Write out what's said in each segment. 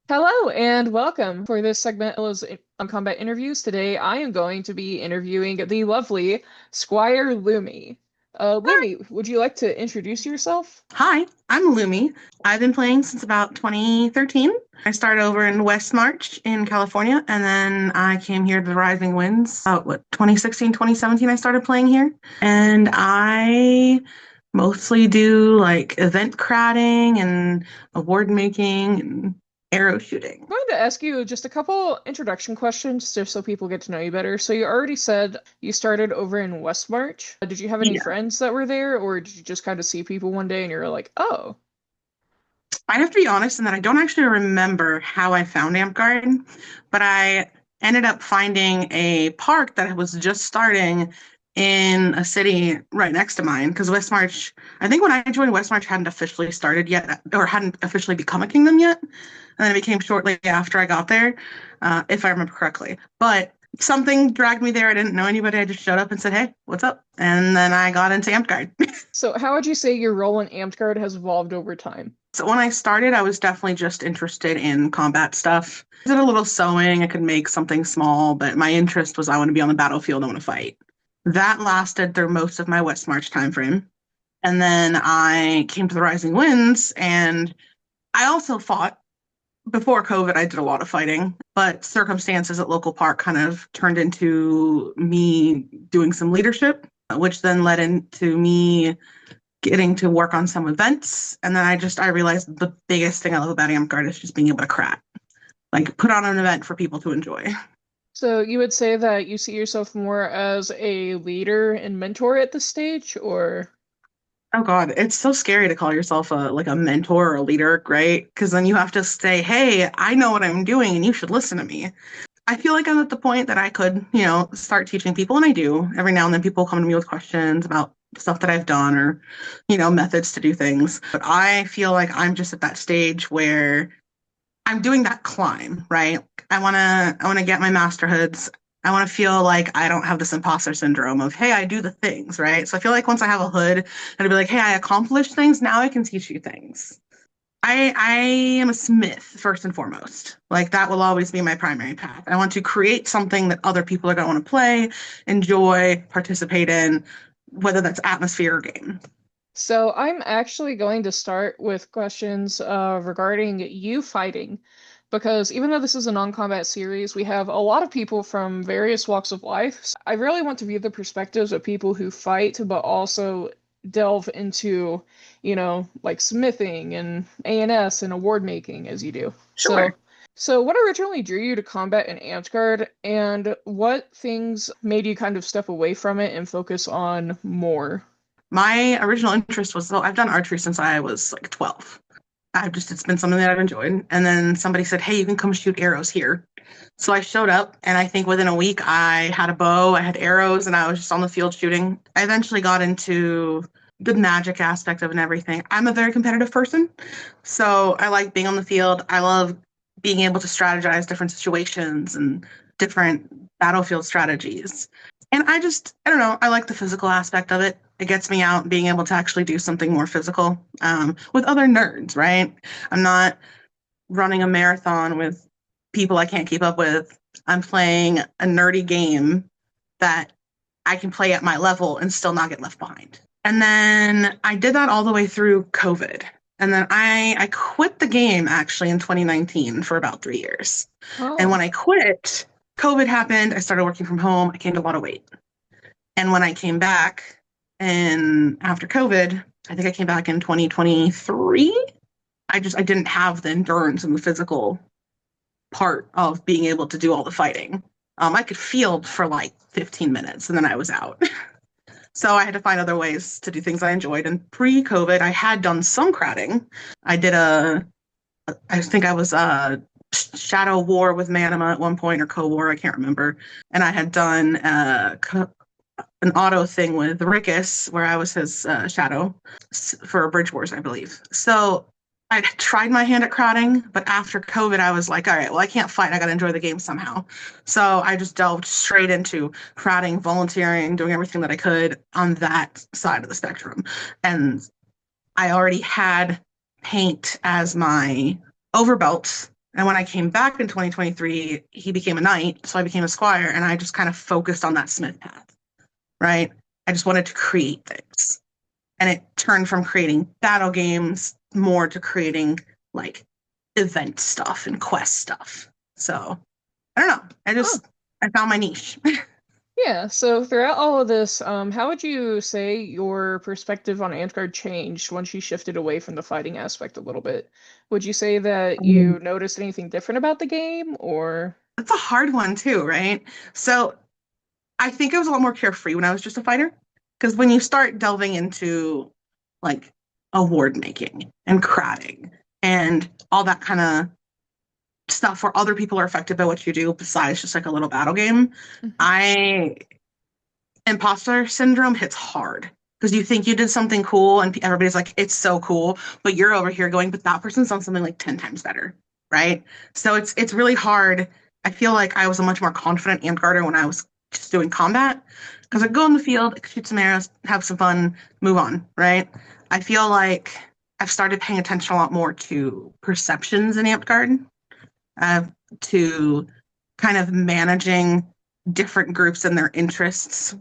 Hello and welcome. For this segment of combat interviews, today I am going to be interviewing the lovely Squire Lumi. Lumi, would you like to introduce yourself? Hi, I'm Lumi. I've been playing since about 2013. I started over in West March in California, and then I came here to the Rising Winds. 2016, 2017, I started playing here. And I mostly do like event cratting and award making and arrow shooting. I'm going to ask you just a couple introduction questions just so people get to know you better. So you already said you started over in West March. Did you have any Yeah. friends that were there, or did you just kind of see people one day and you're like, oh? I have to be honest in that I don't actually remember how I found Amp Garden, but I ended up finding a park that was just starting in a city right next to mine because West March, I think when I joined, West March hadn't officially started yet or hadn't officially become a kingdom yet. And then it became shortly after I got there, if I remember correctly. But something dragged me there. I didn't know anybody. I just showed up and said, "Hey, what's up?" And then I got into Amp Guard. So how would you say your role in Amtgard has evolved over time? So when I started, I was definitely just interested in combat stuff. I did a little sewing. I could make something small, but my interest was I want to be on the battlefield. I want to fight. That lasted through most of my West March timeframe. And then I came to the Rising Winds, and I also fought. Before COVID, I did a lot of fighting, but circumstances at local park kind of turned into me doing some leadership, which then led into me getting to work on some events. And then I realized the biggest thing I love about Amp Guard is just being able to crack, like put on an event for people to enjoy. So you would say that you see yourself more as a leader and mentor at this stage, or Oh God, it's so scary to call yourself a mentor or a leader, right? Because then you have to say, "Hey, I know what I'm doing, and you should listen to me." I feel like I'm at the point that I could, start teaching people, and I do. Every now and then, people come to me with questions about stuff that I've done or, methods to do things. But I feel like I'm just at that stage where I'm doing that climb, right? I wanna get my masterhoods. I want to feel like I don't have this imposter syndrome of, hey, I do the things, right? So I feel like once I have a hood, it'll be like, hey, I accomplished things. Now I can teach you things. I am a smith first and foremost. Like that will always be my primary path. I want to create something that other people are going to want to play, enjoy, participate in, whether that's atmosphere or game. so I'm actually going to start with questions regarding you fighting, because even though this is a non-combat series, we have a lot of people from various walks of life. So I really want to view the perspectives of people who fight, but also delve into, like smithing and A&S and award making as you do. Sure. So what originally drew you to combat in Amtgard, and what things made you kind of step away from it and focus on more? My original interest was, so I've done archery since I was like 12. It's been something that I've enjoyed. And then somebody said, hey, you can come shoot arrows here. So I showed up, and I think within a week, I had a bow, I had arrows, and I was just on the field shooting. I eventually got into the magic aspect of it and everything. I'm a very competitive person, so I like being on the field. I love being able to strategize different situations and different battlefield strategies. And I don't know, I like the physical aspect of it. It gets me out being able to actually do something more physical with other nerds, right? I'm not running a marathon with people I can't keep up with. I'm playing a nerdy game that I can play at my level and still not get left behind. And then I did that all the way through COVID. And then I quit the game actually in 2019 for about 3 years. And Oh. when I quit, COVID happened. I started working from home. I gained a lot of weight. And when I came back and after COVID, I think I came back in 2023. I didn't have the endurance and the physical part of being able to do all the fighting. I could field for like 15 minutes and then I was out. So I had to find other ways to do things I enjoyed. And pre-COVID, I had done some cratting. I did I think I was Shadow War with Manima at one point or Co-War, I can't remember. And I had done an auto thing with Rickus where I was his shadow for Bridge Wars, I believe. So I tried my hand at cratting, but after COVID, I was like, all right, well, I can't fight. I got to enjoy the game somehow. So I just delved straight into cratting, volunteering, doing everything that I could on that side of the spectrum. And I already had paint as my overbelt And when I came back in 2023, he became a knight, so I became a squire, and I just kind of focused on that smith path, right? I just wanted to create things. And it turned from creating battle games more to creating like event stuff and quest stuff. So I don't know. Oh, I found my niche. yeah. So throughout all of this, how would you say your perspective on Antgard changed once you shifted away from the fighting aspect a little bit? Would you say that you noticed anything different about the game, or? It's a hard one too, right? So I think I was a lot more carefree when I was just a fighter. Because when you start delving into like award making and cratting and all that kind of stuff where other people are affected by what you do besides just like a little battle game, Mhm. I imposter syndrome hits hard because you think you did something cool and everybody's like, it's so cool, but you're over here going, but that person's done something like 10 times better, right? So it's really hard. I feel like I was a much more confident Amtgarder when I was just doing combat because I go in the field, shoot some arrows, have some fun, move on, right? I feel like I've started paying attention a lot more to perceptions in Amtgard, uh, to kind of managing different groups and their interests,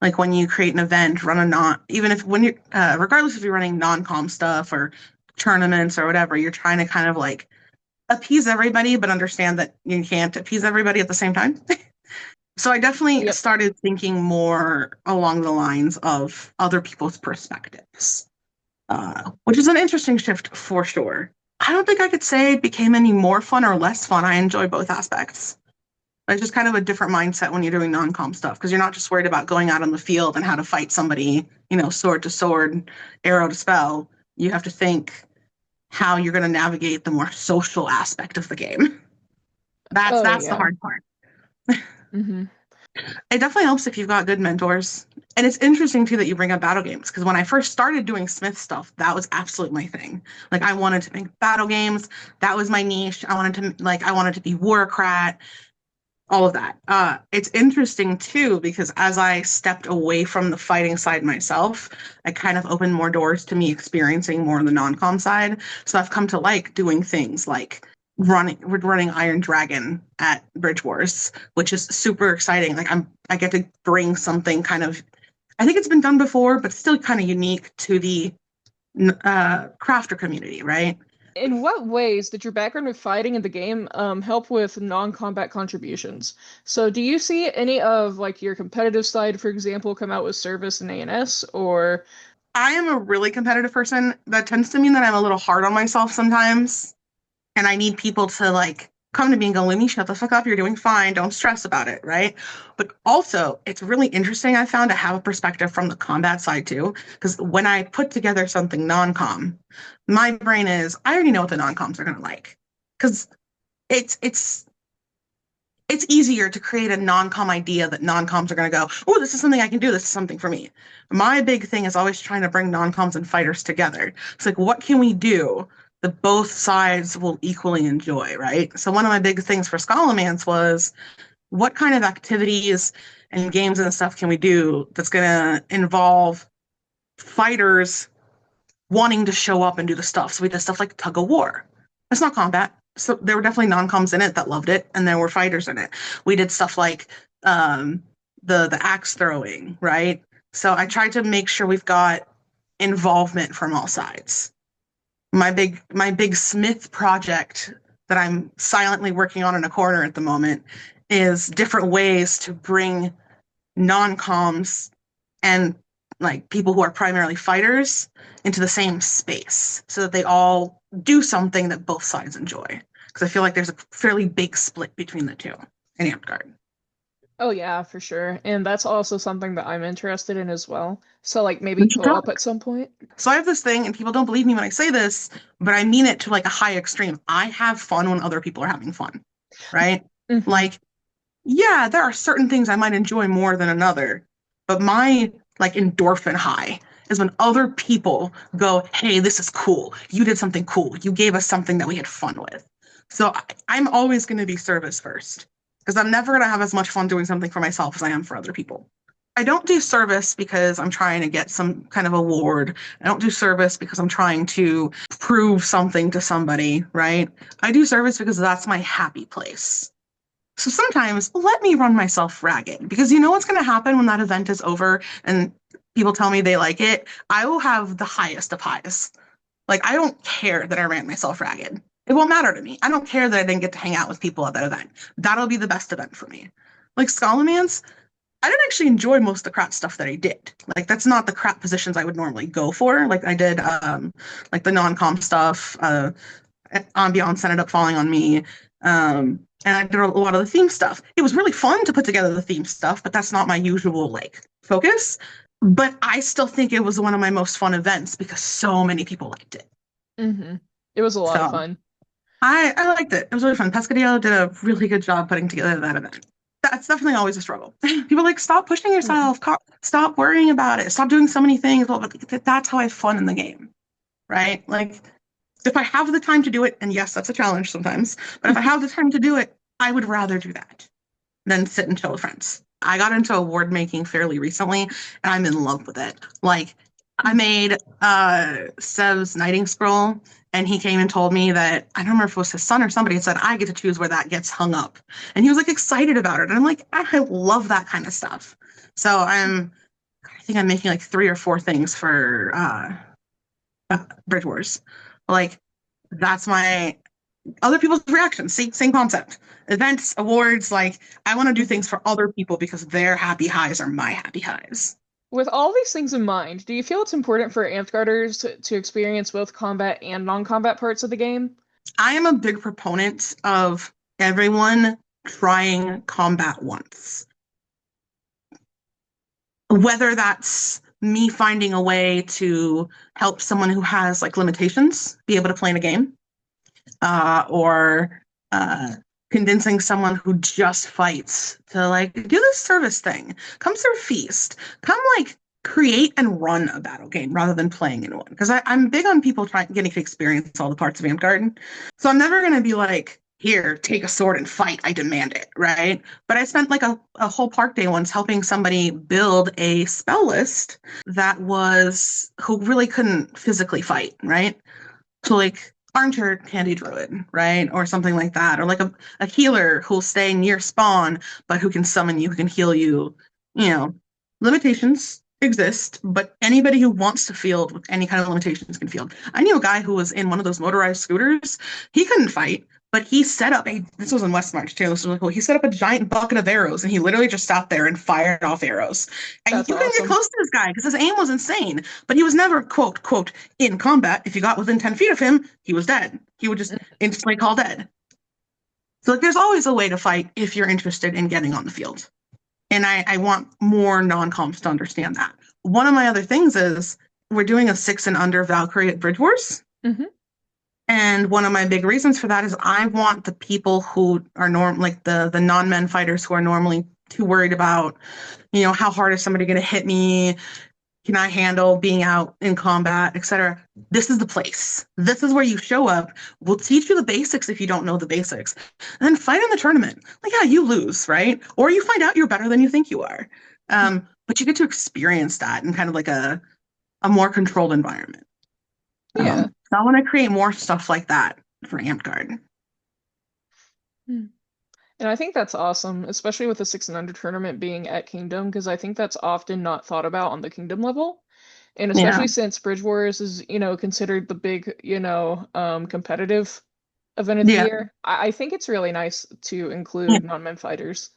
like when you create an event, run a non, even if when you're, regardless if you're running non-com stuff or tournaments or whatever, you're trying to kind of like appease everybody, but understand that you can't appease everybody at the same time. So I definitely Yep. started thinking more along the lines of other people's perspectives, which is an interesting shift for sure. I don't think I could say it became any more fun or less fun. I enjoy both aspects. It's just kind of a different mindset when you're doing non-com stuff because you're not just worried about going out on the field and how to fight somebody, sword to sword, arrow to spell. You have to think how you're going to navigate the more social aspect of the game. That's Oh that's the yeah. hard part. Hmm. It definitely helps if you've got good mentors. And it's interesting too that you bring up battle games because when I first started doing Smith stuff, that was absolutely my thing. Like I wanted to make battle games. That was my niche. I wanted to be Warcrat, all of that. It's interesting too because as I stepped away from the fighting side myself, I kind of opened more doors to me experiencing more on the non-com side. So I've come to like doing things like we're running Iron Dragon at Bridge Wars, which is super exciting. Like I get to bring something kind of, I think it's been done before, but still kind of unique to the crafter community, right? In what ways did your background with fighting in the game help with non-combat contributions? So do you see any of like your competitive side, for example, come out with service and ANS, or? I am a really competitive person. That tends to mean that I'm a little hard on myself sometimes. And I need people to like come to me and go, Lumi, shut the fuck up. You're doing fine. Don't stress about it. Right. But also, it's really interesting, I found, to have a perspective from the combat side too. Because when I put together something non com, my brain is, I already know what the non coms are going to like. Because it's, it's, it's easier to create a non-com idea that non-coms are going to go, oh, this is something I can do. This is something for me. My big thing is always trying to bring non-coms and fighters together. It's like, what can we do that both sides will equally enjoy, right? So one of my big things for Scholomance was what kind of activities and games and stuff can we do that's going to involve fighters wanting to show up and do the stuff. So we did stuff like tug of war. It's not combat. So there were definitely non-coms in it that loved it, and there were fighters in it. We did stuff like um, the axe throwing, right? So I tried to make sure we've got involvement from all sides. My big Smith project that I'm silently working on in a corner at the moment is different ways to bring non-coms and like people who are primarily fighters into the same space so that they all do something that both sides enjoy. Because I feel like there's a fairly big split between the two in Amtgard. Oh yeah, for sure. And that's also something that I'm interested in as well. So like maybe We should co-op talk. at some point. So I have this thing, and people don't believe me when I say this, but I mean it to like a high extreme. I have fun when other people are having fun, right? Hmm. Like, yeah, there are certain things I might enjoy more than another, but my like endorphin high is when other people go, "Hey, this is cool. You did something cool. You gave us something that we had fun with." So I'm always going to be service first because I'm never going to have as much fun doing something for myself as I am for other people. I don't do service because I'm trying to get some kind of award. I don't do service because I'm trying to prove something to somebody, right? I do service because that's my happy place. So sometimes let me run myself ragged because you know what's going to happen when that event is over and people tell me they like it? I will have the highest of highs. Like, I don't care that I ran myself ragged. It won't matter to me. I don't care that I didn't get to hang out with people at that event. That'll be the best event for me. Like, Scholomance, I didn't actually enjoy most of the Crat stuff that I did. Like, that's not the Crat positions I would normally go for. Like, I did, like the non-com stuff, Ambiance ended up falling on me. And I did a lot of the theme stuff. It was really fun to put together the theme stuff, but that's not my usual like focus. But I still think it was one of my most fun events because so many people liked it. Hmm. It was a lot of So fun. I liked it. It was really fun. Pescadillo did a really good job putting together that event. That's definitely always a struggle. People are like, stop pushing Yeah. yourself, stop worrying about it, stop doing so many things. Well, but that's how I have fun in the game, right? Like, if I have the time to do it, and yes, that's a challenge sometimes, but if I have the time to do it, I would rather do that than sit and chill with friends. I got into award making fairly recently, and I'm in love with it. Like, I made Sev's Knighting Scroll, and he came and told me that I don't remember if it was his son or somebody had said I get to choose where that gets hung up, and he was like excited about it. And I'm like, I love that kind of stuff. So I think I'm making like 3 or 4 things for Bridge Wars. Like, that's my other people's reactions. Same concept. Events, awards, like I want to do Mhm. things for other people because their happy highs are my happy highs. With all these things in mind, do you feel it's important for Amtgarders to experience both combat and non-combat parts of the game? I am a big proponent of everyone trying combat once. Whether that's me finding a way to help someone who has like limitations be able to play in a game, or convincing someone who just fights to like do this service thing. Come serve feast. Come like create and run a battle game rather than playing in one. Because I'm big on people trying getting to experience all the parts of Vanguard. So I'm never gonna be like, here, take a sword and fight. I demand it, right? But I spent like a whole park day once helping somebody build a spell list that was who really couldn't physically fight, right? So like archer candy druid, right? Or something like that. Or like a healer who'll stay near spawn, but who can summon you, who can heal you. You know, limitations exist, but anybody who wants to field with any kind of limitations can field. I knew a guy who was in one of those motorized scooters. He couldn't fight, but he set up this was in West March too. This was really cool. He set up a giant bucket of arrows and he literally just sat there and fired off arrows. And you That's couldn't get awesome. close to this guy because his aim was insane, but he was never quote in combat. If you got within 10 feet of him, he was dead. He would just instantly call dead. So like there's always a way to fight if you're interested in getting on the field. And I want more non-comps to understand that. One of my other things is we're doing a 6 and under Valkyrie at Bridge Wars. Hmm. And one of my big reasons for that is I want the people who are like the non-men fighters who are normally too worried about, how hard is somebody going to hit me? Can I handle being out in combat, etc. This is the place. This is where you show up. We'll teach you the basics if you don't know the basics. And then fight in the tournament. Like, yeah, you lose, right? Or you find out you're better than you think you are. But you get to experience that in kind of like a more controlled environment. Yeah. So I want to create more stuff like that for Amtgard. Hmm. And I think that's awesome, especially with the six and under tournament being at Kingdom, because I think that's often not thought about on the Kingdom level. And Yeah, especially since Bridge Wars is, considered the big, competitive event of the yeah, year, I think it's really nice to yeah. include non-men fighters.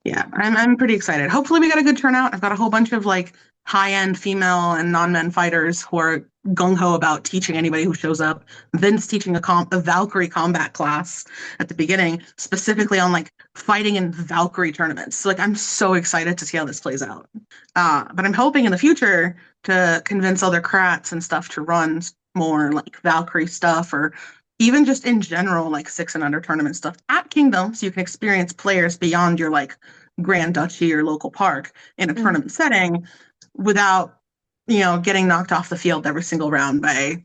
Yeah, I'm pretty excited. Hopefully we got a good turnout. I've got a whole bunch of like high-end female and non-men fighters who are gung-ho about teaching anybody who shows up. Vince teaching a Valkyrie combat class at the beginning, specifically on like fighting in Valkyrie tournaments. So like I'm so excited to see how this plays out. But I'm hoping in the future to convince other crats and stuff to run more like Valkyrie stuff or even just in general, like 6 and under tournament stuff at Kingdom, so you can experience players beyond your like Grand Duchy or local park in a Mhm. tournament setting without, getting knocked off the field every single round by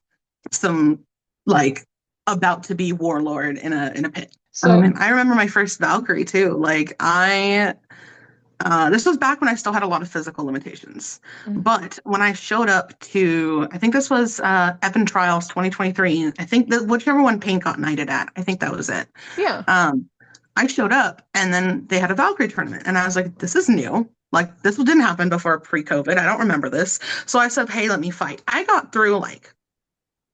some like about to be warlord in a pit. So, And I remember my first Valkyrie too. Like This was back when I still had a lot of physical limitations. Mhm. But when I showed up to, I think this was Evan Trials 2023. I think that whichever one Paint got knighted at, I think that was it. Yeah. Um, I showed up and then they had a Valkyrie tournament, and I was like, this is new. Like this didn't happen before pre-COVID. I don't remember this. So I said, hey, let me fight. I got through like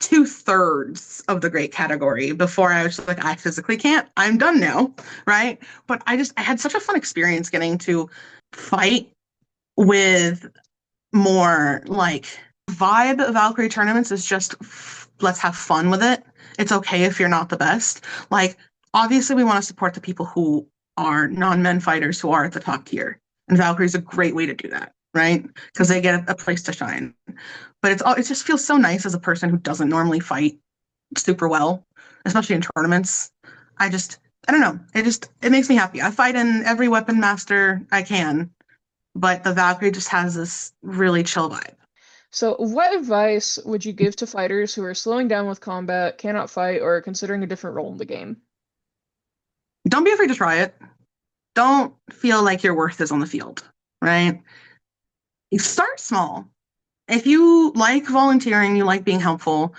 two-thirds of the great category before I was like, I physically can't. I'm done now, right? But I had such a fun experience getting to fight with more like vibe of Valkyrie tournaments is just let's have fun with it. It's okay if you're not the best. Like, obviously, we want to support the people who are non-men fighters who are at the top tier. And Valkyrie is a great way to do that, right? Because they get a place to shine. But it just feels so nice as a person who doesn't normally fight super well, especially in tournaments. I don't know. It makes me happy. I fight in every weapon master I can, but the Valkyrie just has this really chill vibe. So, what advice would you give to fighters who are slowing down with combat, cannot fight, or are considering a different role in the game? Don't be afraid to try it. Don't feel like your worth is on the field, right? You start small. If you like volunteering, you like being helpful,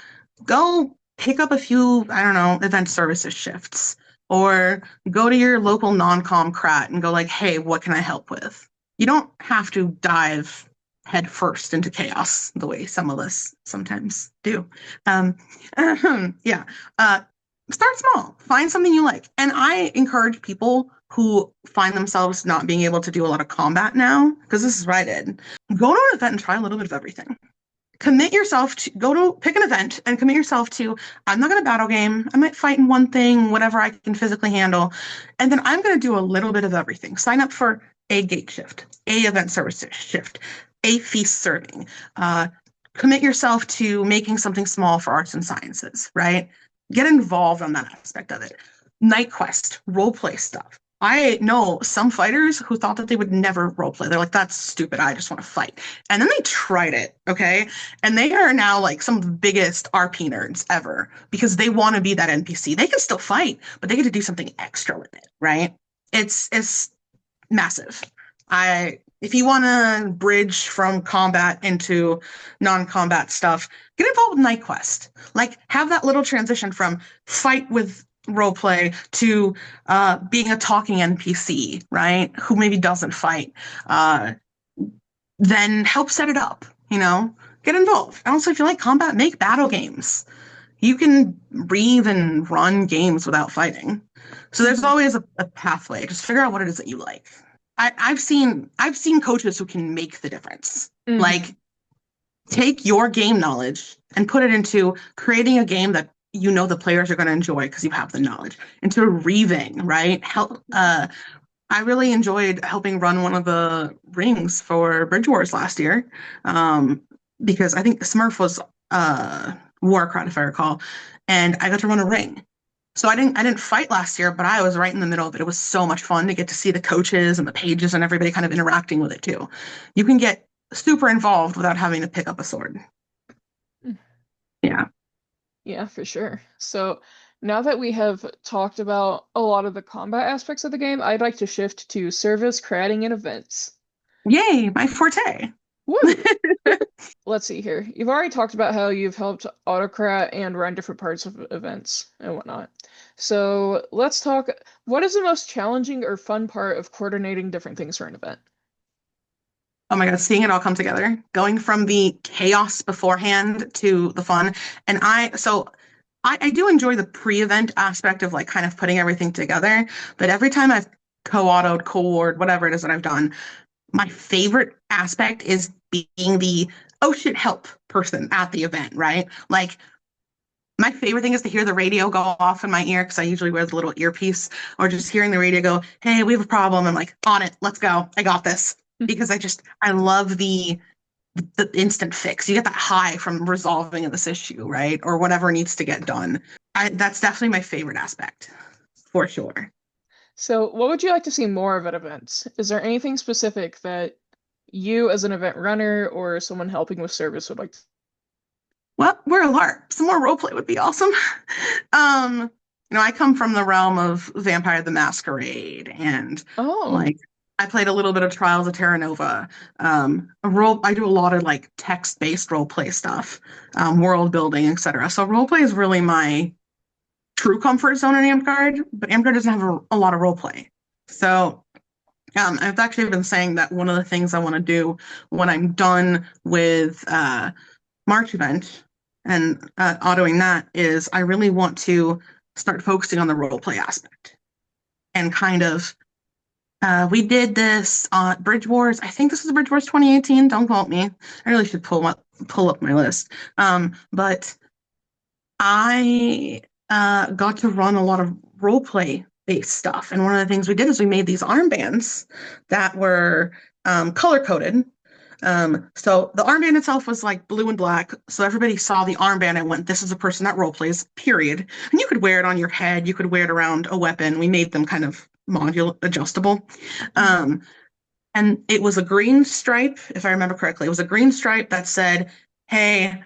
go pick up a few, I don't know, event services shifts or go to your local non-com crat and go like, hey, what can I help with? You don't have to dive head first into chaos the way some of us sometimes do. Um, yeah. Start small. Find something you like. And I encourage people who find themselves not being able to do a lot of combat now, because this is what I did. Go to an event and try a little bit of everything. Commit yourself to go to pick an event and commit yourself to, I'm not going to battle game. I might fight in one thing, whatever I can physically handle. And then I'm going to do a little bit of everything. Sign up for a gate shift, a event service shift, a feast serving. Commit yourself to making something small for arts and sciences, right? Get involved on that aspect of it. Night quest, role play stuff. I know some fighters who thought that they would never role play. They're like, that's stupid. I just want to fight. And then they tried it, okay? And they are now like some of the biggest RP nerds ever because they want to be that NPC. They can still fight, but they get to do something extra with it, right? It's massive. If you want to bridge from combat into non-combat stuff, get involved with Night Quest. Like have that little transition from fight with roleplay to being a talking NPC, right? Who maybe doesn't fight. Then help set it up, get involved. And also, if you like combat, make battle games. You can breathe and run games without fighting. So there's Mhm. always a pathway. Just figure out what it is that you like. I've seen coaches who can make the difference. Mhm. Like take your game knowledge and put it into creating a game that the players are going to enjoy because you have the knowledge. Into reaving, right? I really enjoyed helping run one of the rings for Bridge Wars last year, because I think Smurf was Warcraft, if I recall, and I got to run a ring. So I didn't fight last year, but I was right in the middle of it. It was so much fun to get to see the coaches and the pages and everybody kind of interacting with it too. You can get super involved without having to pick up a sword. Yeah. Yeah, for sure. So now that we have talked about a lot of the combat aspects of the game, I'd like to shift to service, cratting, and events. Yay, my forte. Woo! Let's see here. You've already talked about how you've helped autocrat and run different parts of events and whatnot. So let's talk. What is the most challenging or fun part of coordinating different things for an event? Oh my God, seeing it all come together, going from the chaos beforehand to the fun. And I do enjoy the pre-event aspect of like kind of putting everything together. But every time I've co-autoed, co-warred, whatever it is that I've done, my favorite aspect is being the oh shit help person at the event, right? Like my favorite thing is to hear the radio go off in my ear because I usually wear the little earpiece, or just hearing the radio go, hey, we have a problem. I'm like, on it, let's go. I got this. Because I love the instant fix. You get that high from resolving this issue, right? Or whatever needs to get done. That's definitely my favorite aspect, for sure. So, what would you like to see more of at events? Is there anything specific that you, as an event runner or someone helping with service, would like to? Well, we're a LARP. Some more roleplay would be awesome. I come from the realm of Vampire the Masquerade and Oh, like I played a little bit of Trials of Terra Nova. I do a lot of like text-based role play stuff, world building, etc. So role play is really my true comfort zone in Amtgard, but Amtgard doesn't have a lot of role play. So I've actually been saying that one of the things I want to do when I'm done with March event and autoing that is I really want to start focusing on the role play aspect and kind of we did this on Bridge Wars. I think this was Bridge Wars 2018. Don't quote me. I really should pull up my list. But I got to run a lot of role play based stuff, and one of the things we did is we made these armbands that were color coded. So the armband itself was like blue and black, so everybody saw the armband and went, "This is a person that role plays." Period. And you could wear it on your head. You could wear it around a weapon. We made them kind of modular adjustable. Um, and it was a green stripe, if I remember correctly. It was a green stripe that said, "Hey,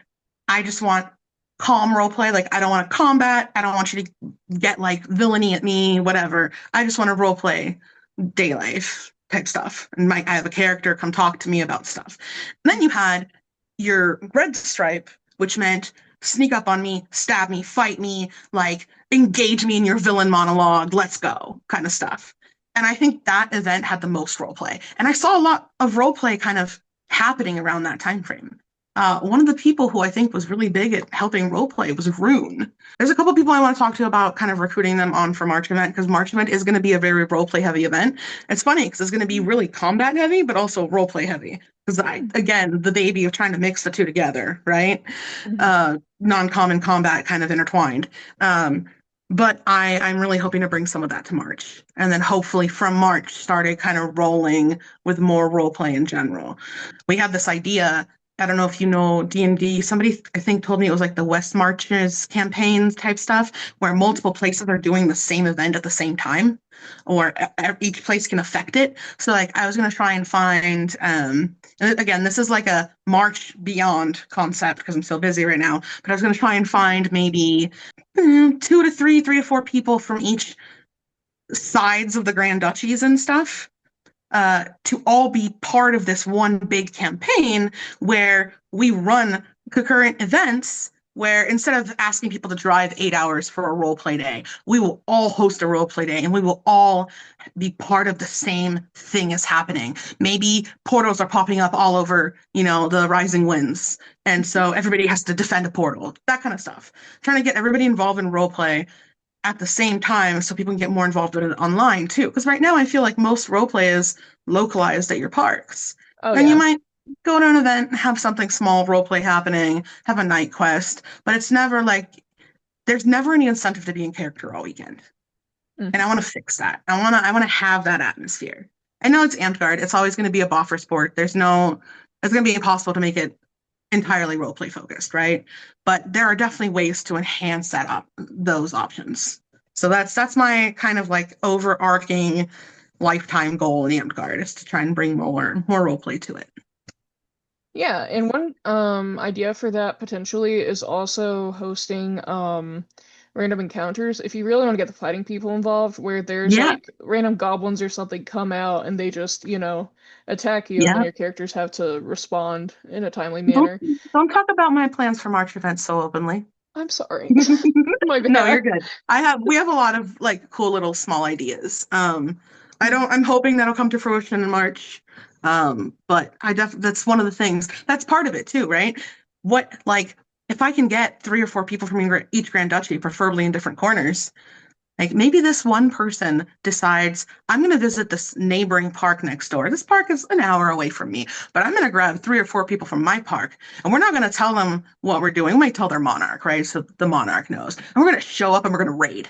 I just want calm role play. Like, I don't want to combat. I don't want you to get like villainy at me, whatever. I just want to role play day life type stuff. And I have a character come talk to me about stuff." And then you had your red stripe, which meant sneak up on me, stab me, fight me, like engage me in your villain monologue, let's go kind of stuff. And I think that event had the most role play. And I saw a lot of role play kind of happening around that time frame. One of the people who I think was really big at helping role play was Rune. There's a couple people I want to talk to about kind of recruiting them on for March event because March event is going to be a very role play heavy event. It's funny because it's going to be really combat heavy, but also role play heavy. Because again, the baby of trying to mix the two together, right? Non-common combat kind of intertwined. But I'm really hoping to bring some of that to March. And then hopefully from March started kind of rolling with more role play in general. We have this idea. I don't know if you know D&D. Somebody, I think, told me it was like the West Marches campaigns type stuff, where multiple places are doing the same event at the same time, or each place can affect it. So, like, I was going to try and find, again, this is like a March beyond concept because I'm so busy right now, but I was going to try and find maybe two to three, three to four people from each sides of the Grand Duchies and stuff to all be part of this one big campaign where we run concurrent events where instead of asking people to drive 8 hours for a role play day, we will all host a role play day and we will all be part of the same thing is happening. Maybe portals are popping up all over, the rising winds. And so everybody has to defend a portal, that kind of stuff. Trying to get everybody involved in role play at the same time so people can get more involved in it online too. Because right now I feel like most role play is localized at your parks. Oh And you yeah. might go to an event, have something small role play happening, have a night quest, but it's never like there's never any incentive to be in character all weekend. And I want to fix that. I want to have that atmosphere. I know it's Amtgard. It's always going to be a boffer sport. It's going to be impossible to make it entirely role play focused, right? But there are definitely ways to enhance those options. So that's my kind of like overarching lifetime goal in Amtgard is to try and bring more role play to it. Yeah, and one idea for that potentially is also hosting random encounters. If you really want to get the fighting people involved, where there's Yeah, like random goblins or something come out and they just, attack you, and then yeah. your characters have to respond in a timely Don't manner. don't talk about my plans for March events so openly. I'm sorry. My No, bad. you're good. We have a lot of like cool little small ideas. I'm hoping that'll come to fruition in March. But that's one of the things. That's part of it too, right? What like if I can get three or four people from each Grand Duchy, preferably in different corners, like maybe this one person decides I'm going to visit this neighboring park next door. This park is an hour away from me, but I'm going to grab three or four people from my park, and we're not going to tell them what we're doing. We might tell their monarch, right? So the monarch knows. And we're going to show up and we're going to raid.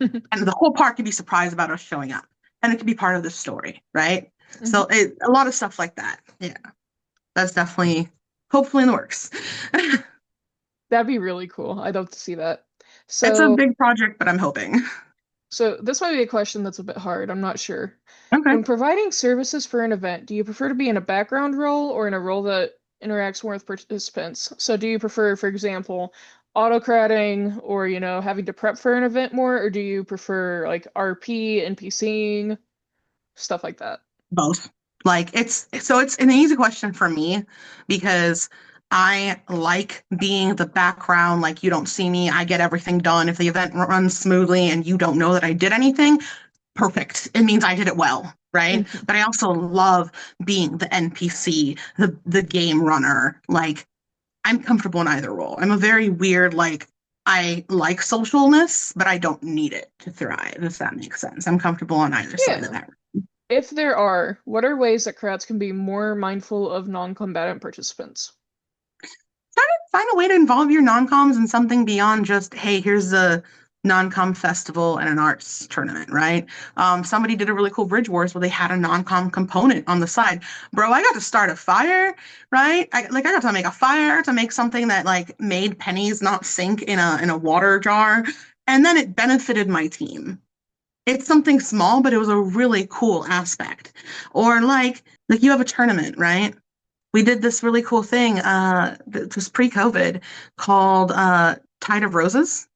And the whole park can be surprised about us showing up. And it can be part of the story, right? Mhm. So a lot of stuff like that. Yeah, that's definitely hopefully in the works. That'd be really cool. I'd love to see that. It's a So, big project, but I'm hoping. so this might be a question that's a bit hard. I'm not sure. Okay. When providing services for an event, do you prefer to be in a background role or in a role that interacts more with participants? So do you prefer, for example, auto-cratting or, having to prep for an event more, or do you prefer like RP, NPCing, stuff like that? Both. Like it's an easy question for me because I like being the background, like you don't see me, I get everything done. If the event runs smoothly and you don't know that I did anything, perfect. It means I did it well, right? Mhm. But I also love being the NPC, the game runner. Like I'm comfortable in either role. I'm a very weird, like I like socialness, but I don't need it to thrive, if that makes sense. I'm comfortable on either side of Yeah. that. If there are, what are ways that crowds can be more mindful of non-combatant participants? Try to find a way to involve your non-coms in something beyond just, hey, here's a non-com festival and an arts tournament, right? Somebody did a really cool Bridge Wars where they had a non-com component on the side. Bro, I got to start a fire, right? I got to make a fire to make something that like made pennies not sink in a water jar, and then it benefited my team. It's something small, but it was a really cool aspect. Or like you have a tournament, right? We did this really cool thing, that was pre-COVID called Tide of Roses,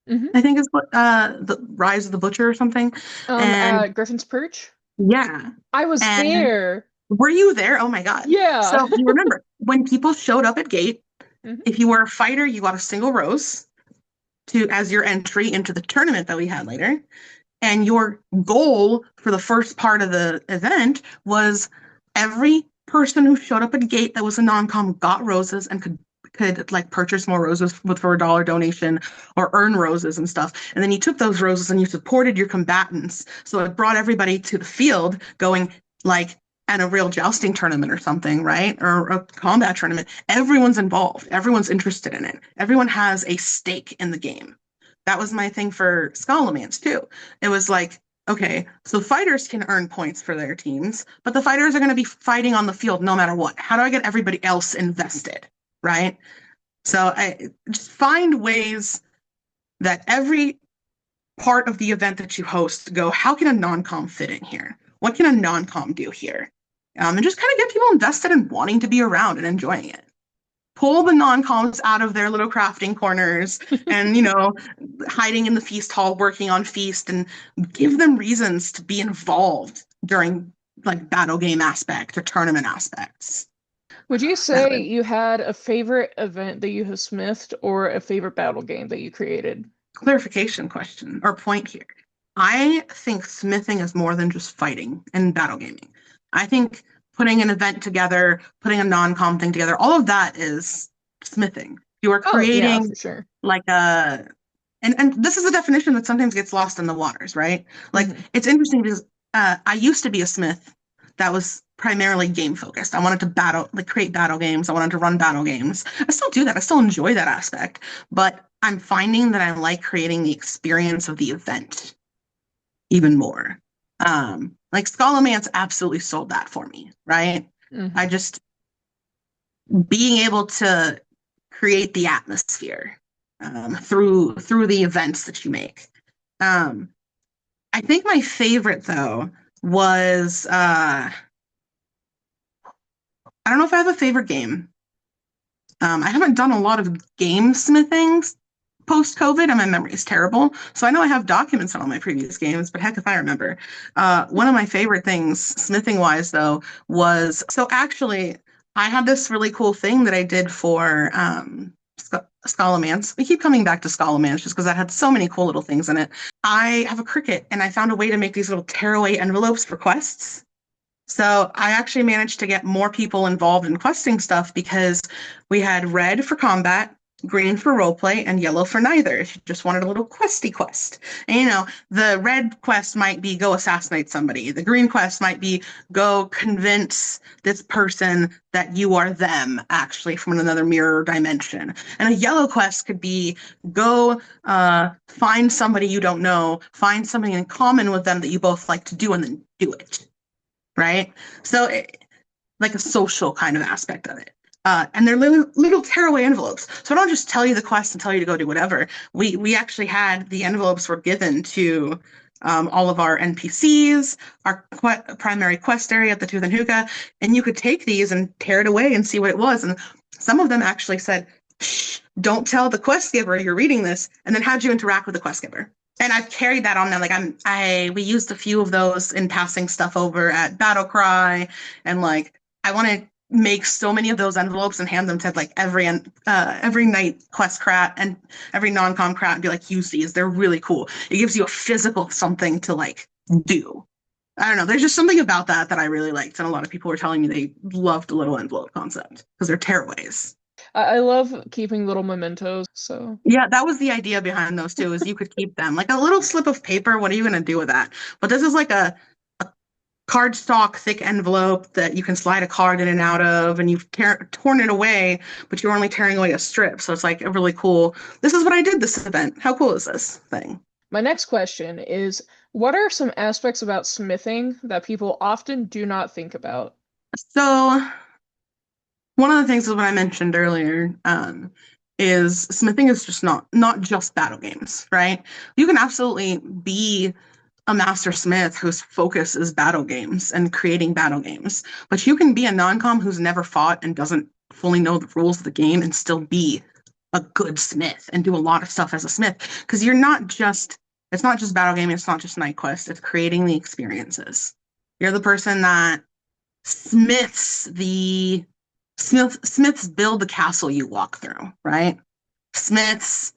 Hmm. I think is what the Rise of the Butcher or something. And At Griffin's Perch? yeah. I was And there. were you there? Oh my God. Yeah. So you remember when people showed up at gate, Hmm. if you were a fighter, you got a single rose to as your entry into the tournament that we had later. And your goal for the first part of the event was every person who showed up at a gate that was a non-com got roses and could like purchase more roses with for a dollar donation or earn roses and stuff. And then you took those roses and you supported your combatants. So it brought everybody to the field going like at a real jousting tournament or something, right? Or a combat tournament. Everyone's involved. Everyone's interested in it. Everyone has a stake in the game. That was my thing for Scholomance too. It was like, okay, so fighters can earn points for their teams, but the fighters are going to be fighting on the field no matter what. How do I get everybody else invested? Right? So I just find ways that every part of the event that you host go, how can a non-com fit in here? What can a non-com do here? And just kind of get people invested in wanting to be around and enjoying it. Pull the non-coms out of their little crafting corners and, hiding in the feast hall, working on feast, and give them reasons to be involved during like battle game aspect or tournament aspects. Would you That say was you had a favorite event that you have smithed or a favorite battle game that you created? clarification question or point here. I think smithing is more than just fighting and battle gaming. I think putting an event together, putting a non-com thing together, all of that is smithing. You are Oh, yeah, creating for sure. like a and this is a definition that sometimes gets lost in the waters, right? Like Hmm. it's interesting because I used to be a smith that was primarily game focused. I wanted to battle, like create battle games. I wanted to run battle games. I still do that. I still enjoy that aspect, but I'm finding that I like creating the experience of the event even more. Like Scholomance absolutely sold that for me, right? I Hmm. just being able to create the atmosphere through the events that you make. Um, I think my favorite though was I don't know if I have a favorite game. I haven't done a lot of game smithing post COVID, and my memory is terrible. So I know I have documents on all my previous games, but heck if I remember. One of my favorite things, smithing wise, though, was so actually I had this really cool thing that I did for Scholomance. We keep coming back to Scholomance just because that had so many cool little things in it. I have a Cricut, and I found a way to make these little tearaway envelopes for quests. So I actually managed to get more people involved in questing stuff because we had red for combat, green for roleplay, and yellow for neither. If you just wanted a little questy quest. And the red quest might be go assassinate somebody. The green quest might be go convince this person that you are them, actually from another mirror dimension. And a yellow quest could be go find somebody you don't know, find something in common with them that you both like to do, and then do it, right? So like a social kind of aspect of it. And they're little tearaway envelopes. So I don't just tell you the quest and tell you to go do whatever. We actually had the envelopes were given to all of our NPCs, our primary quest area at the Tooth and Hookah, and you could take these and tear it away and see what it was. And some of them actually said, "Shh, don't tell the quest giver you're reading this." And then how'd you interact with the quest giver? And I've carried that on now. Like we used a few of those in passing stuff over at Battle Cry, and like I want to make so many of those envelopes and hand them to like every night quest crat and every non-com crat and be like, use these. They're really cool. It gives you a physical something to like do. I don't know. There's just something about that I really liked, and a lot of people were telling me they loved the little envelope concept because they're tearaways. I love keeping little mementos, so Yeah, that was the idea behind those two, is you could keep them. Like a little slip of paper, what are you going to do with that? But this is like a cardstock thick envelope that you can slide a card in and out of, and you've torn it away, but you're only tearing away a strip. So it's like a really cool, this is what I did this event. How cool is this thing? my next question is, what are some aspects about smithing that people often do not think about? So one of the things is what I mentioned earlier, is smithing is just not just battle games, right? You can absolutely be a master smith whose focus is battle games and creating battle games, but you can be a non-com who's never fought and doesn't fully know the rules of the game and still be a good smith and do a lot of stuff as a smith, because it's not just battle gaming, it's not just night quest, it's creating the experiences. You're the person that smiths the Smiths build the castle you walk through, right? Smiths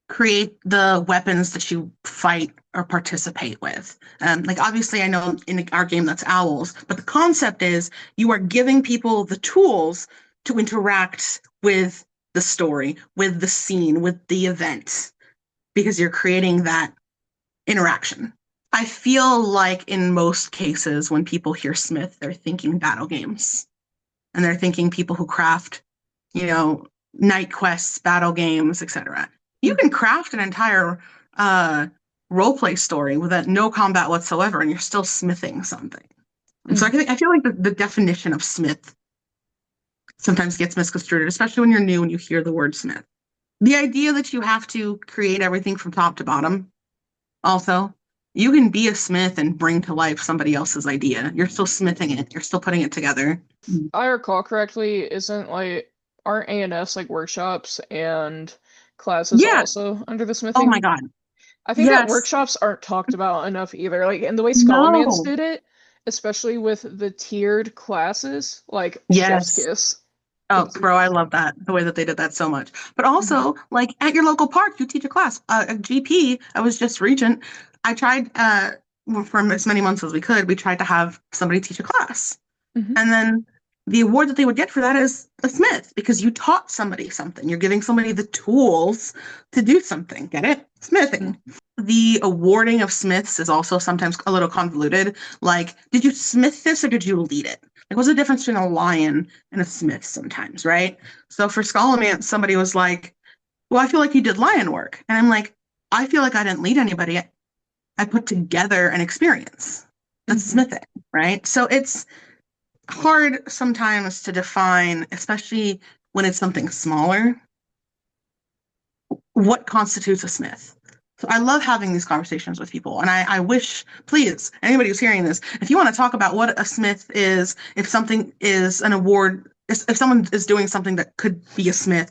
create the weapons that you fight or participate with. Like obviously, I know in our game that's owls, but the concept is you are giving people the tools to interact with the story, with the scene, with the event, because you're creating that interaction. I feel like in most cases, when people hear Smith, they're thinking battle games, and they're thinking people who craft, you know, night quests, battle games, etc. You can craft an entire role play story with no combat whatsoever, and you're still smithing something. And so I feel like the definition of smith sometimes gets misconstrued, especially when you're new and you hear the word smith. The idea that you have to create everything from top to bottom, also, you can be a smith and bring to life somebody else's idea. You're still smithing it. You're still putting it together. I recall correctly, aren't ANS like workshops and classes Yeah. also under the Oh my smithing? God. I think that Yes. workshops aren't talked about enough either. Like, and the way Scholomance No. did it, especially with the tiered classes, like Chef's Yes. Kiss. Oh, It's bro, I love that. The way that they did that so much. But also, like at your local park, you teach a class. A GP, I was just regent. I tried for as many months as we could, we tried to have somebody teach a class. Mhm. And then the award that they would get for that is a Smith, because you taught somebody something. You're giving somebody the tools to do something. Get it? Smithing. The awarding of Smiths is also sometimes a little convoluted. Like, did you Smith this or did you lead it? Like, what's the difference between a lion and a Smith sometimes, right? So for Scholomance, somebody was like, well, I feel like you did lion work. And I'm like, I feel like I didn't lead anybody. I put together an experience. That's smithing, right? So it's hard sometimes to define, especially when it's something smaller, what constitutes a smith. So I love having these conversations with people. And I wish, please, anybody who's hearing this, if you want to talk about what a smith is, if something is an award, if someone is doing something that could be a smith,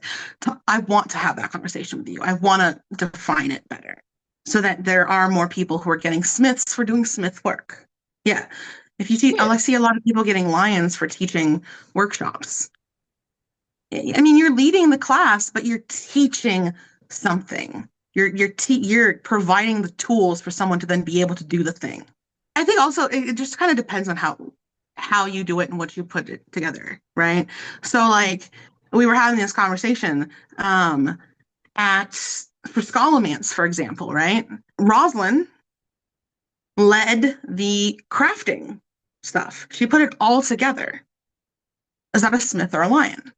I want to have that conversation with you. I want to define it better so that there are more people who are getting smiths for doing smith work. Yeah. If you teach, Yeah. I see a lot of people getting lions for teaching workshops. I mean, you're leading the class, but you're teaching something. You're providing the tools for someone to then be able to do the thing. I think also it just kind of depends on how you do it and what you put it together, right? So like we were having this conversation at for Scholomance, for example, right? Rosalind led the crafting stuff. She put it all together. Is that a smith or a lion?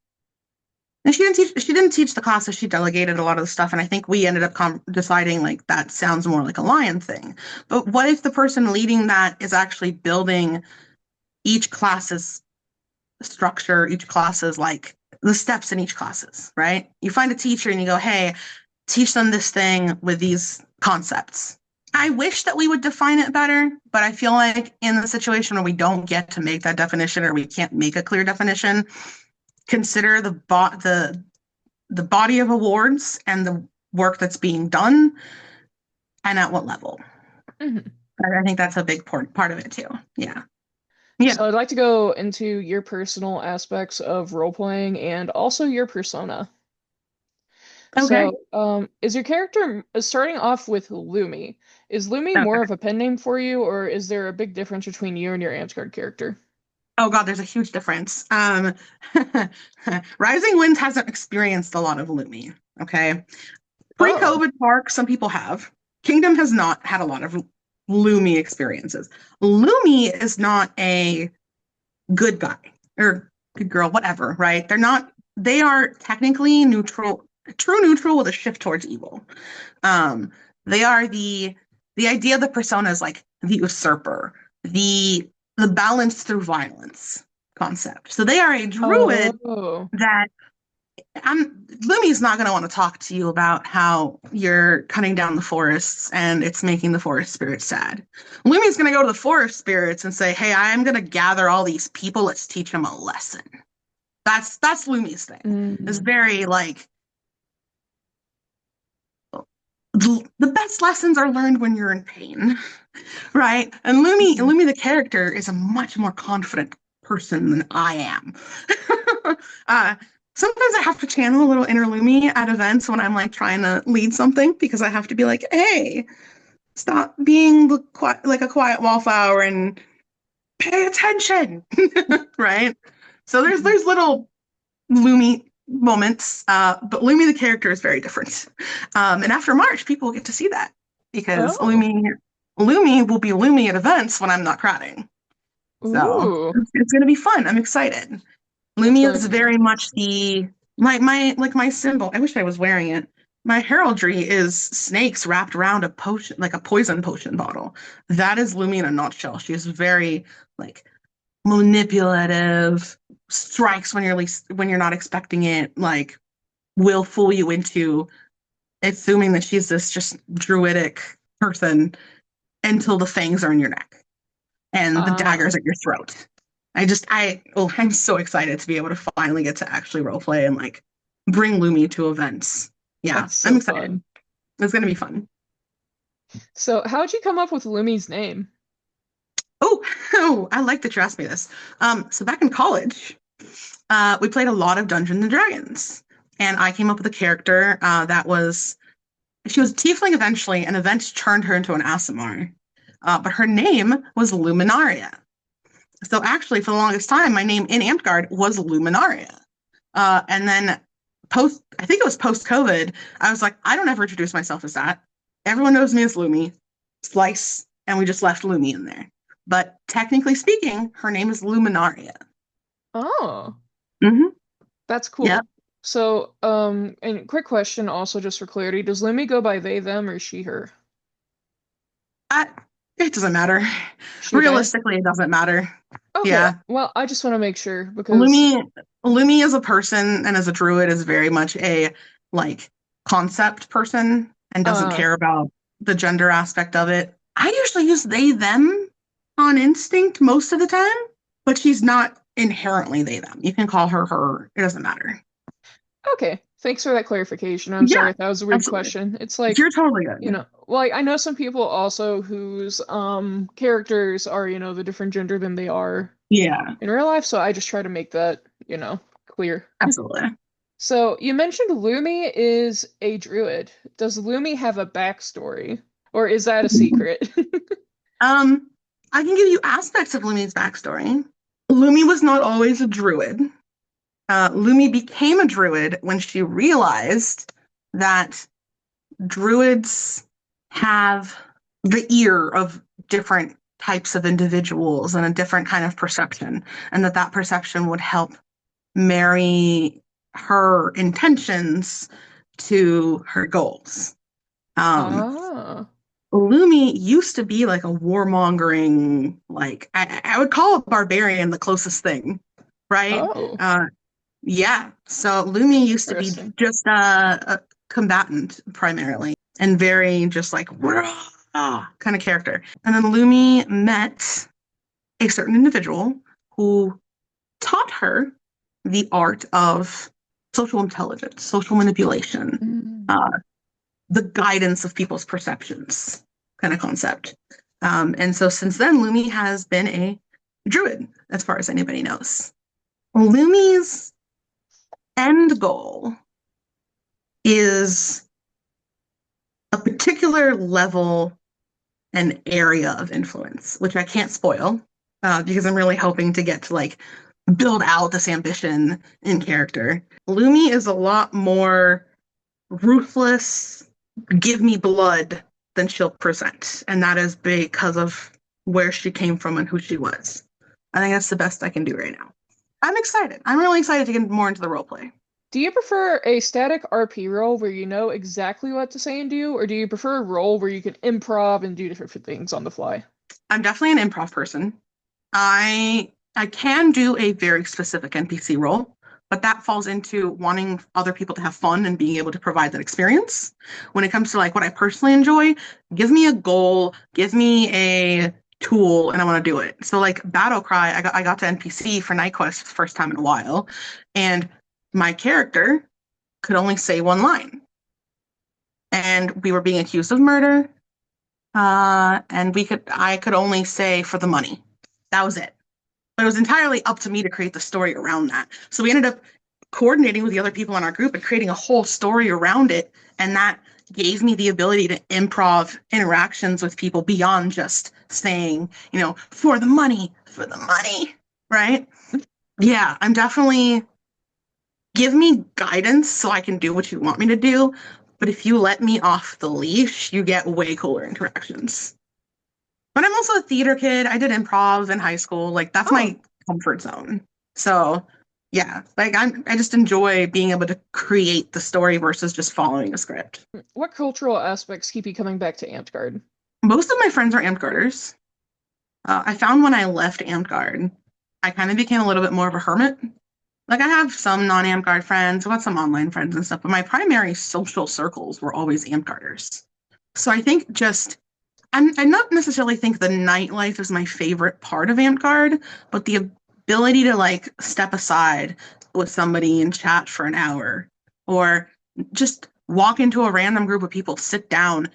And she didn't teach the classes. She delegated a lot of the stuff, and I think we ended up deciding like that sounds more like a lion thing. But what if the person leading that is actually building each class's structure, each class's like the steps in each classes, right? You find a teacher and you go, hey, teach them this thing with these concepts. I wish that we would define it better, but I feel like in the situation where we don't get to make that definition or we can't make a clear definition, consider the body of awards and the work that's being done and at what level. Hmm. I think that's a big part of it too. Yeah. Yeah. So I'd like to go into your personal aspects of role playing and also your persona. Okay. So, is your character starting off with Lumi? Is Lumi more Okay. of a pen name for you, or is there a big difference between you and your Amsgard character? Oh God, there's a huge difference. Rising Winds hasn't experienced a lot of Lumi. Okay. Oh, Pre-COVID Park, some people have. Kingdom has not had a lot of Lumi experiences. Lumi is not a good guy or good girl, whatever, right? They are technically neutral, true neutral with a shift towards evil. Um, they are the idea of the persona is like the usurper, the balance through violence concept. So they are a druid oh, that Lumi's not going to want to talk to you about how you're cutting down the forests and it's making the forest spirits sad. Lumi's going to go to the forest spirits and say, "Hey, I'm going to gather all these people. Let's teach them a lesson." That's Lumi's thing. It's mm, very like the best lessons are learned when you're in pain, right? And mhm. Lumi the character is a much more confident person than I am. uh, Sometimes I have to channel a little inner Lumi at events when I'm like trying to lead something because I have to be like, "Hey, stop being like a quiet wallflower and pay attention," right? So there's little Lumi moments, but Lumi the character is very different. And after March, people will get to see that because Oh, Lumi will be Lumi at events when I'm not cratting. So ooh, it's going to be fun. I'm excited. that's Lumi going is to be very much interesting. the my symbol. I wish I was wearing it. My heraldry is snakes wrapped around a potion, like a poison potion bottle. That is Lumi in a nutshell. She is very like manipulative, strikes when you're not expecting it, like will fool you into assuming that she's this just druidic person until the fangs are in your neck and the Ah, daggers at your throat. I'm so excited to be able to finally get to actually roleplay and like bring Lumi to events. Yeah, that's I'm so excited. fun. It's gonna be fun. So, how'd you come up with Lumi's name? Oh, oh, I like that you asked me this. So back in college, we played a lot of Dungeons and Dragons, and I came up with a character that was she was a tiefling eventually, and events turned her into an Aasimar. But her name was Luminaria. So actually, for the longest time, my name in Amtgard was Luminaria. And then I think it was post COVID, I was like, I don't ever introduce myself as that. Everyone knows me as Lumi, Slice, and we just left Lumi in there. But technically speaking, her name is Luminaria. Oh, Mm-hmm. that's Yeah. cool. So, and quick question also just for clarity, does Lumi go by they, them, or she, her? I, it doesn't matter. She, they? Realistically, it doesn't matter. Okay, Yeah. well, I just want to make sure because Lumi Lumi as a person and as a druid is very much a like concept person and doesn't uh care about the gender aspect of it. I usually use they them on instinct most of the time, but she's not inherently they them. You can call her her. It doesn't matter. okay. Thanks for that clarification. I'm sorry Yeah, if that was a weird absolutely. question. It's like, You're totally good. like I know some people also whose characters are, the different gender than they are Yeah, in real life, so I just try to make that, clear. absolutely. So you mentioned Lumi is a druid. Does Lumi have a backstory? Or is that a secret? Um, I can give you aspects of Lumi's backstory. Lumi was not always a druid. Lumi became a druid when she realized that druids have the ear of different types of individuals and a different kind of perception, and that perception would help marry her intentions to her goals. Um, Ah. Lumi used to be like a warmongering, like I would call a barbarian the closest thing, right? Oh, Yeah. So Lumi used to be interesting. just a combatant primarily and very just like "Rah!" kind of character. And then Lumi met a certain individual who taught her the art of social intelligence, social manipulation, Mm. uh, the guidance of people's perceptions kind of concept. And so since then, Lumi has been a druid, as far as anybody knows. Lumi's end goal is a particular level and area of influence, which I can't spoil because I'm really hoping to get to like build out this ambition in character. Lumi is a lot more ruthless, give me blood than she'll present. And that is because of where she came from and who she was. I think that's the best I can do right now. I'm excited. I'm really excited to get more into the role play. Do you prefer a static RP role where you know exactly what to say and do, or do you prefer a role where you can improv and do different things on the fly? I'm definitely an improv person. I can do a very specific NPC role, but that falls into wanting other people to have fun and being able to provide that experience. When it comes to like what I personally enjoy, give me a goal, give me a tool, and I want to do it. So like Battle Cry, I got to NPC for Night Quest for the first time in a while, and my character could only say one line. And we were being accused of murder. And I could only say for the money. That was it. But it was entirely up to me to create the story around that. So we ended up coordinating with the other people in our group and creating a whole story around it. And that gave me the ability to improv interactions with people beyond just saying, for the money, right? Yeah, I'm definitely give me guidance so I can do what you want me to do. But if you let me off the leash, you get way cooler interactions. But I'm also a theater kid. I did improv in high school. Like that's my comfort zone. So yeah, like I just enjoy being able to create the story versus just following a script. What cultural aspects keep you coming back to Amtgard? Most of my friends are Amtgarders. I found when I left Amtgard, I kind of became a little bit more of a hermit. Like I have some non-Amtgard friends, I've got some online friends and stuff, but my primary social circles were always Amtgarders. So I think I not necessarily think the nightlife is my favorite part of Amtgard, but the ability to like step aside with somebody and chat for an hour, or just walk into a random group of people, sit down,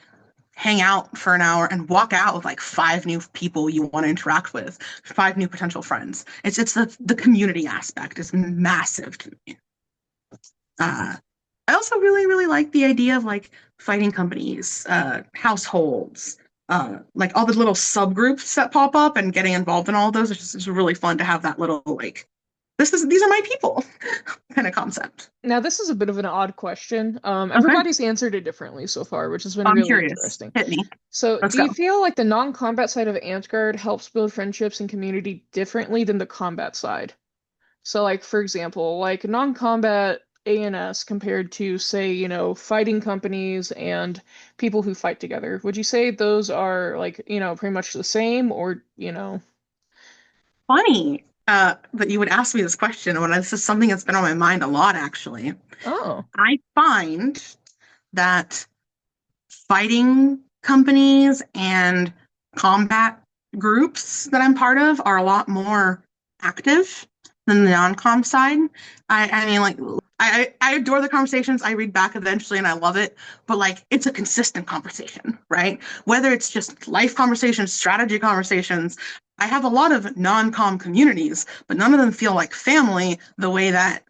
hang out for an hour, and walk out with like 5 new people you want to interact with, 5 new potential friends. It's the community aspect is massive to me. I also really, really like the idea of like fighting companies, households, like all the little subgroups that pop up and getting involved in all of those. It's just really fun to have that little like these are my people kind of concept. Now, this is a bit of an odd question. Okay. Everybody's answered it differently so far, which has been I'm really curious. interesting. Hit me. So, Let's do you go. feel like the non-combat side of Amtgard helps build friendships and community differently than the combat side? So, like, for example, like non-combat ANS compared to, say, fighting companies and people who fight together. Would you say those are like, pretty much the same or? Funny that you would ask me this question when this is something that's been on my mind a lot, actually. Oh. I find that fighting companies and combat groups that I'm part of are a lot more active than the non-com side. I mean, like, I adore the conversations. I read back eventually and I love it, but like, it's a consistent conversation, right? Whether it's just life conversations, strategy conversations. I have a lot of non-com communities, but none of them feel like family the way that,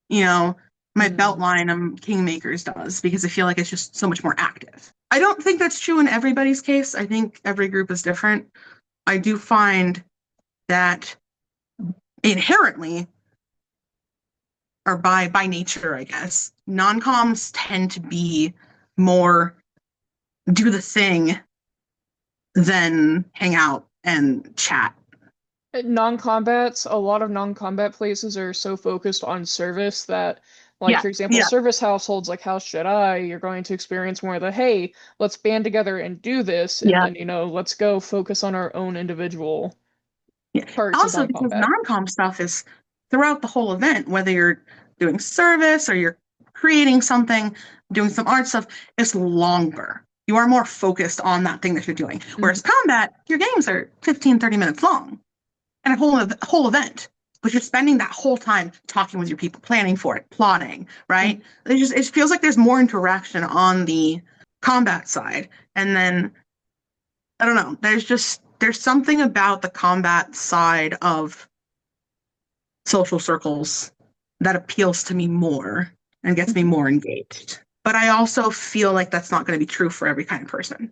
my Beltline Kingmakers does, because I feel like it's just so much more active. I don't think that's true in everybody's case. I think every group is different. I do find that inherently, or by nature, I guess, non-coms tend to be more do the thing than hang out and chat. Non-combats, a lot of non-combat places are so focused on service that, like, Yeah, for example, yeah, service households like House Jedi, you're going to experience more of the, hey, let's band together and do this, and yeah, then, let's go focus on our own individual yeah. parts of Also, because non-combat. non-com stuff is throughout the whole event, whether you're doing service or you're creating something, doing some art stuff, it's longer. You are more focused on that thing that you're doing. Whereas combat, your games are 15, 30 minutes long and a whole event. But you're spending that whole time talking with your people, planning for it, plotting, right? It feels like there's more interaction on the combat side. And then I don't know, there's something about the combat side of social circles that appeals to me more and gets me Mhm. more engaged. But I also feel like that's not going to be true for every kind of person.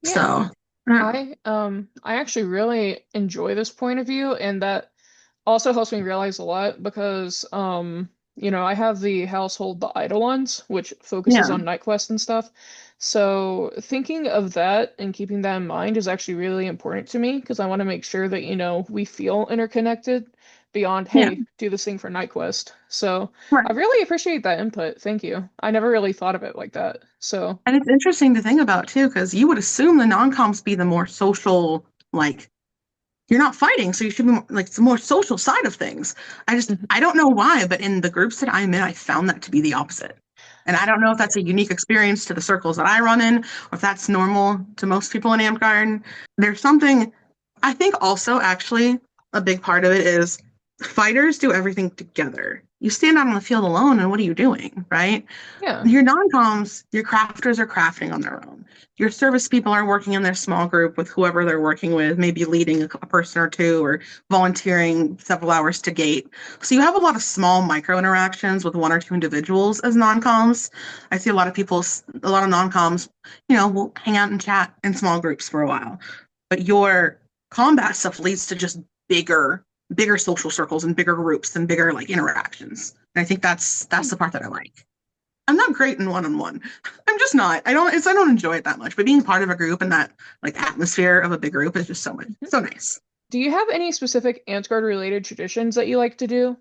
So, Yeah. I don't know. I actually really enjoy this point of view, and that also helps me realize a lot because I have the household The Idle Ones, which focuses Yeah, on night quests and stuff. So thinking of that and keeping that in mind is actually really important to me because I want to make sure that, we feel interconnected beyond, yeah, hey, do this thing for night quest. So I right. really appreciate that input. Thank you. I never really thought of it like that. So, And it's interesting to think about too, because you would assume the non-coms be the more social, like you're not fighting, so you should be more, like the more social side of things. mhm. I don't know why, but in the groups that I'm in, I found that to be the opposite. And I don't know if that's a unique experience to the circles that I run in, or if that's normal to most people in Amtgard. There's something, I think also actually a big part of it is fighters do everything together. You stand out on the field alone, and what are you doing, right? Yeah. Your non-coms, your crafters are crafting on their own. Your service people are working in their small group with whoever they're working with, maybe leading a person or two or volunteering several hours to gate. So you have a lot of small micro interactions with one or two individuals as non-coms. I see a lot of non-coms, will hang out and chat in small groups for a while. But your combat stuff leads to just bigger social circles and bigger groups and bigger like interactions. And I think that's the part that I like. I'm not great in one-on-one. I'm just not. I don't enjoy it that much. But being part of a group and that like atmosphere of a big group is just Mhm. so nice. Do you have any specific Ansgard related traditions that you like to do?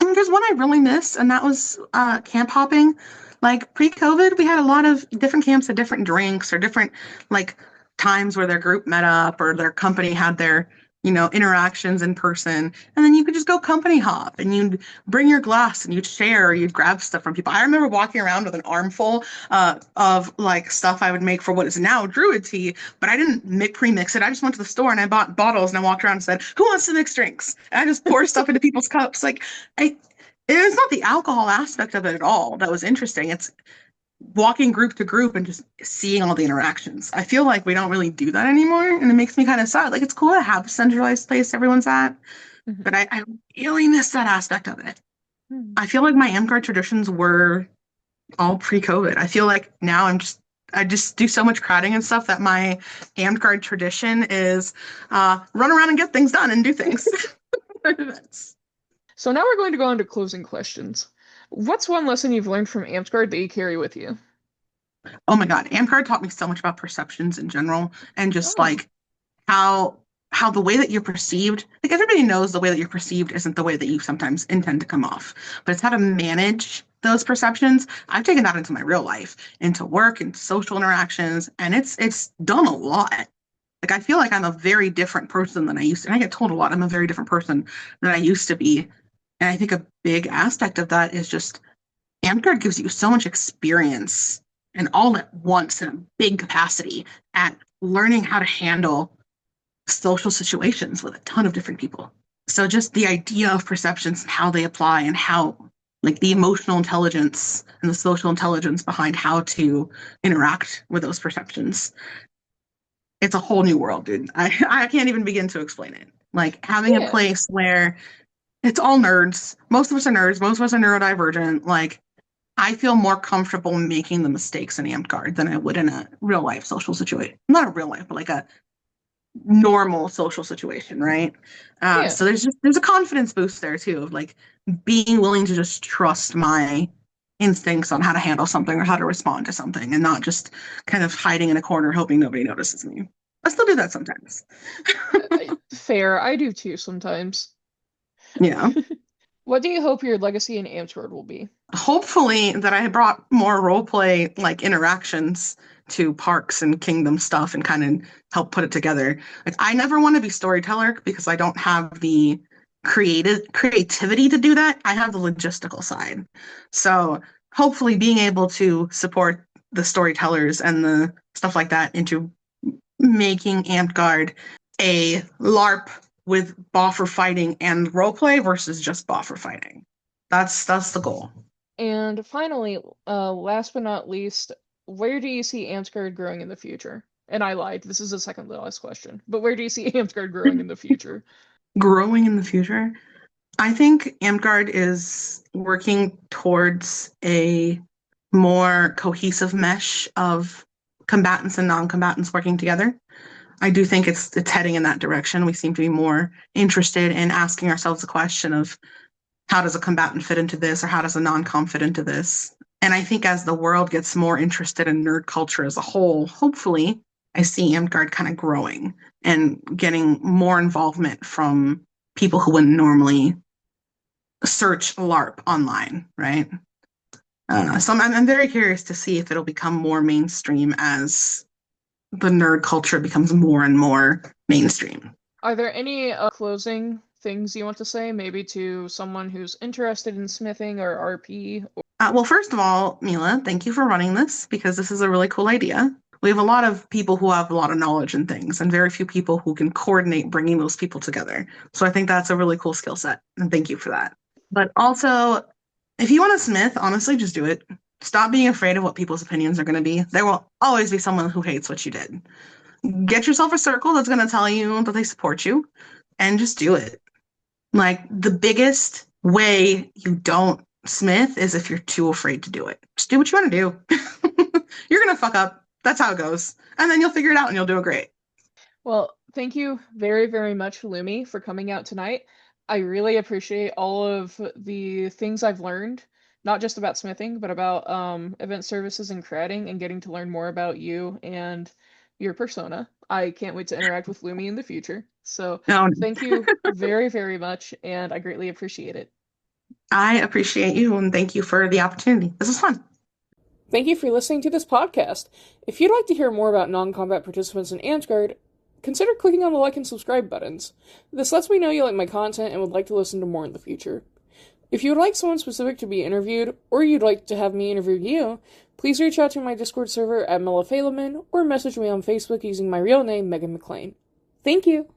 And there's one I really miss, and that was camp hopping. Like pre-COVID, we had a lot of different camps at different drinks or different like times where their group met up or their company had their, interactions in person. And then you could just go company hop and you'd bring your glass and you'd share or you'd grab stuff from people. I remember walking around with an armful of like stuff I would make for what is now Druid tea, but I didn't pre-mix it. I just went to the store and I bought bottles and I walked around and said, "Who wants to mix drinks?" And I just pour stuff into people's cups. Like I it's not the alcohol aspect of it at all that was interesting. It's walking group to group and just seeing all the interactions. I feel like we don't really do that anymore, and it makes me kind of sad. Like it's cool to have a centralized place everyone's at, Mhm. but I really miss that aspect of it. Hmm. I feel like my Amgard traditions were all pre-COVID. I feel like now I just do so much cratting and stuff that my Amgard tradition is run around and get things done and do things. So now we're going to go on to closing questions. What's one lesson you've learned from Amsgard that you carry with you? Oh my God, Amcard taught me so much about perceptions in general and just Oh. like how how the way that you're perceived, like everybody knows the way that you're perceived isn't the way that you sometimes intend to come off, but it's how to manage those perceptions. I've taken that into my real life, into work and social interactions, and it's done a lot. Like I feel like I'm a very different person than I used to. And I get told a lot I'm a very different person than I used to be. And I think a big aspect of that is just Amcard gives you so much experience and all at once in a big capacity at learning how to handle social situations with a ton of different people. So just the idea of perceptions and how they apply and how like the emotional intelligence and the social intelligence behind how to interact with those perceptions. It's a whole new world, dude. I can't even begin to explain it. Like having a Yeah. place where it's all nerds. Most of us are nerds. Most of us are neurodivergent. Like I feel more comfortable making the mistakes in Amtgard than I would in a real life social situation. Not a real life, but like a normal social situation, right? Yeah. So there's a confidence boost there too of like being willing to just trust my instincts on how to handle something or how to respond to something and not just kind of hiding in a corner hoping nobody notices me. I still do that sometimes. Fair. I do too sometimes. Yeah. What do you hope your legacy in Amsgard will be? Hopefully that I brought more role play like interactions to parks and kingdom stuff and kind of help put it together. Like I never want to be storyteller because I don't have the creativity to do that. I have the logistical side. So hopefully being able to support the storytellers and the stuff like that into making Amtgard a LARP with boffer fighting and roleplay versus just boffer fighting. That's the goal. And finally, last but not least, where do you see Amsgard growing in the future? And I lied. This is the second to last question. But where do you see Amsgard growing in the future? Growing in the future. I think Amgard is working towards a more cohesive mesh of combatants and non-combatants working together. I do think it's heading in that direction. We seem to be more interested in asking ourselves the question of how does a combatant fit into this, or how does a non-com fit into this? And I think as the world gets more interested in nerd culture as a whole, hopefully, I see Amgard kind of growing and getting more involvement from people who wouldn't normally search LARP online, right? So I'm very curious to see if it'll become more mainstream as the nerd culture becomes more and more mainstream. Are there any closing things you want to say, maybe to someone who's interested in smithing or RP? Well, first of all, Mila, thank you for running this because this is a really cool idea. We have a lot of people who have a lot of knowledge in things and very few people who can coordinate bringing those people together. So I think that's a really cool skill set. And thank you for that. But also, if you want to smith, honestly, just do it. Stop being afraid of what people's opinions are going to be. There will always be someone who hates what you did. Get yourself a circle that's going to tell you that they support you and just do it. Like, the biggest way you don't smith is if you're too afraid to do it. Just do what you want to do. You're going to fuck up. That's how it goes. And then you'll figure it out and you'll do it great. Well, thank you very, very much, Lumi, for coming out tonight. I really appreciate all of the things I've learned, not just about smithing, but about event services and cratting, and getting to learn more about you and your persona. I can't wait to interact with Lumi in the future. So No, thank you very, very much, and I greatly appreciate it. I appreciate you and thank you for the opportunity. This was fun. Thank you for listening to this podcast. If you'd like to hear more about non-combat participants in Amsgard, consider clicking on the like and subscribe buttons. This lets me know you like my content and would like to listen to more in the future. If you would like someone specific to be interviewed, or you'd like to have me interview you, please reach out to my Discord server at Mellafalaman or message me on Facebook using my real name, Megan McLean. Thank you!